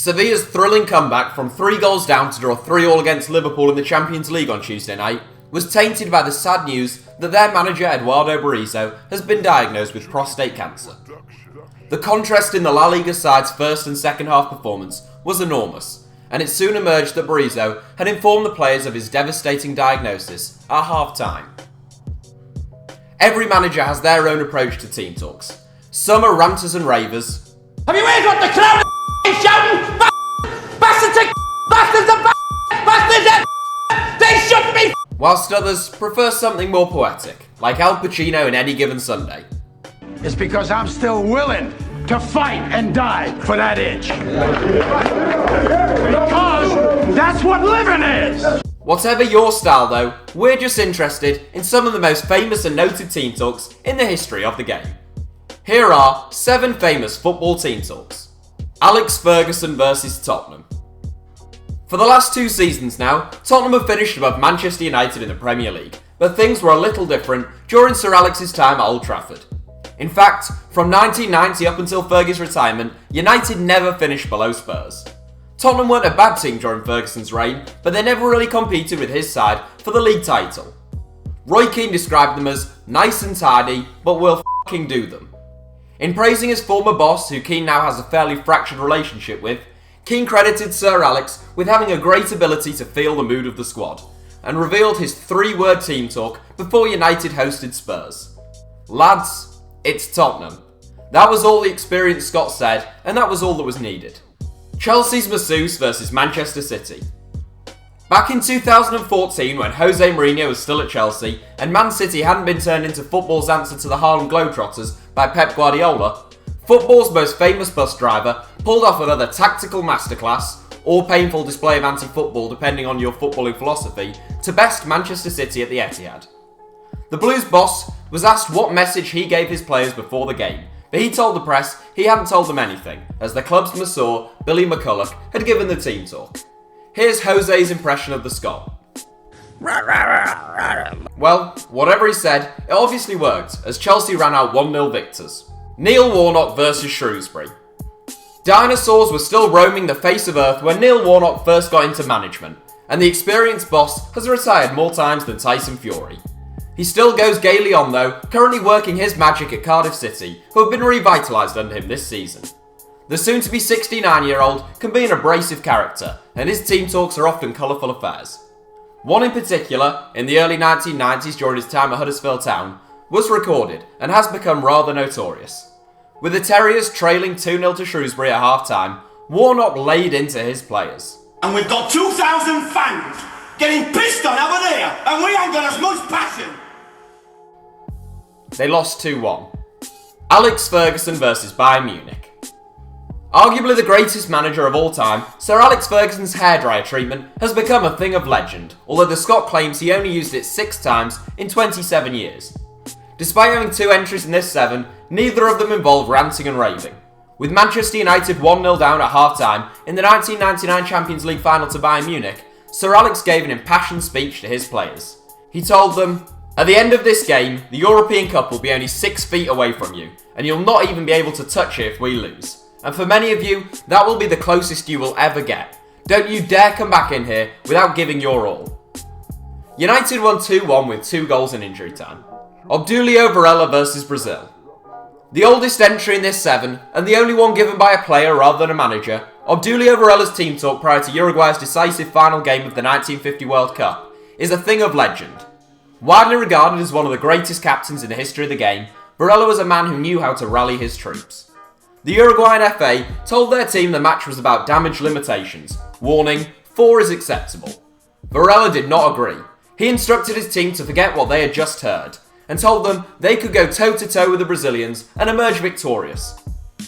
Sevilla's thrilling comeback from 3 goals down to draw 3-3 against Liverpool in the Champions League on Tuesday night was tainted by the sad news that their manager Eduardo Berizzo has been diagnosed with prostate cancer. The contrast in the La Liga side's first and second half performance was enormous, and it soon emerged that Berizzo had informed the players of his devastating diagnosis at half-time. Every manager has their own approach to team talks. Some are ranters and ravers. Have you heard what the crowd is shouting? Bastards, bastards, they should be. Whilst others prefer something more poetic, like Al Pacino in Any Given Sunday. It's because I'm still willing to fight and die for that itch. Because that's what living is. Whatever your style though, we're just interested in some of the most famous and noted team talks in the history of the game. Here are 7 famous football team talks. Alex Ferguson versus Tottenham. For the last 2 seasons now, Tottenham have finished above Manchester United in the Premier League, but things were a little different during Sir Alex's time at Old Trafford. In fact, from 1990 up until Fergie's retirement, United never finished below Spurs. Tottenham weren't a bad team during Ferguson's reign, but they never really competed with his side for the league title. Roy Keane described them as nice and tidy, but we'll f***ing do them. In praising his former boss, who Keane now has a fairly fractured relationship with, Keane credited Sir Alex with having a great ability to feel the mood of the squad, and revealed his 3-word team talk before United hosted Spurs. Lads, it's Tottenham. That was all the experienced Scot said, and that was all that was needed. Chelsea's masseuse versus Manchester City. Back in 2014, when Jose Mourinho was still at Chelsea, and Man City hadn't been turned into football's answer to the Harlem Globetrotters by Pep Guardiola, football's most famous bus driver pulled off another tactical masterclass, or painful display of anti-football depending on your footballing philosophy, to best Manchester City at the Etihad. The Blues boss was asked what message he gave his players before the game, but he told the press he hadn't told them anything, as the club's masseur, Billy McCulloch, had given the team talk. Here's Jose's impression of the Scot. Well, whatever he said, it obviously worked, as Chelsea ran out 1-0 victors. Neil Warnock versus Shrewsbury. Dinosaurs were still roaming the face of Earth when Neil Warnock first got into management, and the experienced boss has retired more times than Tyson Fury. He still goes gaily on though, currently working his magic at Cardiff City, who have been revitalised under him this season. The soon-to-be 69-year-old can be an abrasive character, and his team talks are often colourful affairs. One in particular, in the early 1990s during his time at Huddersfield Town, was recorded and has become rather notorious. With the Terriers trailing 2-0 to Shrewsbury at half-time, Warnock laid into his players. And we've got 2,000 fans getting pissed on over there, and we ain't got as much passion. They lost 2-1. Alex Ferguson versus Bayern Munich. Arguably the greatest manager of all time, Sir Alex Ferguson's hairdryer treatment has become a thing of legend, although the Scot claims he only used it 6 times in 27 years. Despite having 2 entries in this 7, neither of them involved ranting and raving. With Manchester United 1-0 down at half-time in the 1999 Champions League final to Bayern Munich, Sir Alex gave an impassioned speech to his players. He told them, "At the end of this game, the European Cup will be only 6 feet away from you, and you'll not even be able to touch it if we lose. And for many of you, that will be the closest you will ever get. Don't you dare come back in here without giving your all." United won 2-1 with 2 goals in injury time. Obdulio Varela versus Brazil. The oldest entry in this 7, and the only one given by a player rather than a manager, Obdulio Varela's team talk prior to Uruguay's decisive final game of the 1950 World Cup is a thing of legend. Widely regarded as one of the greatest captains in the history of the game, Varela was a man who knew how to rally his troops. The Uruguayan FA told their team the match was about damage limitations, warning, 4 is acceptable. Varela did not agree. He instructed his team to forget what they had just heard, and told them they could go toe-to-toe with the Brazilians and emerge victorious.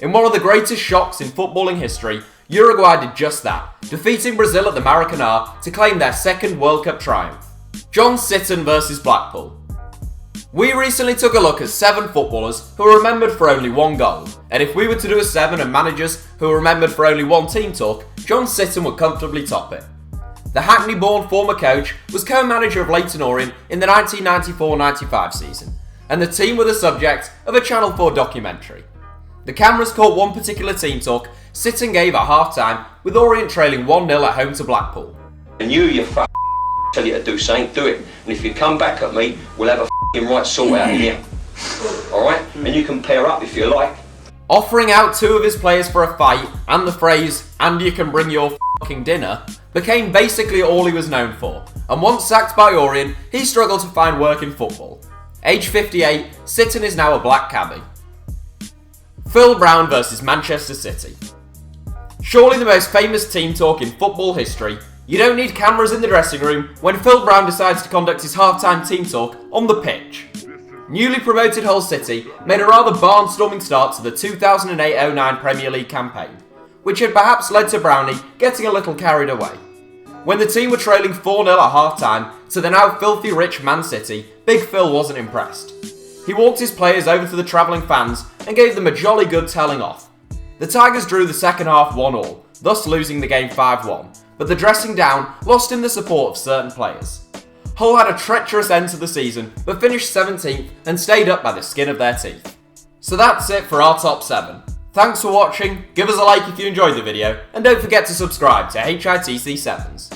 In one of the greatest shocks in footballing history, Uruguay did just that, defeating Brazil at the Maracanã to claim their 2nd World Cup triumph. John Sitton versus Blackpool. We recently took a look at 7 footballers who are remembered for only 1 goal, and if we were to do a 7 of managers who are remembered for only 1 team talk, John Sitton would comfortably top it. The Hackney-born former coach was co-manager of Leyton Orient in the 1994-95 season, and the team were the subject of a Channel 4 documentary. The cameras caught one particular team talk Sitting gave at half-time, with Orient trailing 1-0 at home to Blackpool. And you tell you to do something, do it. And if you come back at me, we'll have a right sort out in here. Alright? And you can pair up if you like. Offering out 2 of his players for a fight, and the phrase, "and you can bring your f***ing dinner," became basically all he was known for, and once sacked by Orient, he struggled to find work in football. Age 58, Sitton is now a black cabbie. Phil Brown versus Manchester City. Surely the most famous team talk in football history, you don't need cameras in the dressing room when Phil Brown decides to conduct his halftime team talk on the pitch. Newly promoted Hull City made a rather barnstorming start to the 2008-09 Premier League campaign, which had perhaps led to Brownie getting a little carried away. When the team were trailing 4-0 at half-time to the now filthy rich Man City, Big Phil wasn't impressed. He walked his players over to the travelling fans and gave them a jolly good telling off. The Tigers drew the second half 1-1, thus losing the game 5-1, but the dressing down lost him the support of certain players. Hull had a treacherous end to the season, but finished 17th and stayed up by the skin of their teeth. So that's it for our top 7. Thanks for watching, give us a like if you enjoyed the video, and don't forget to subscribe to HITC Sevens.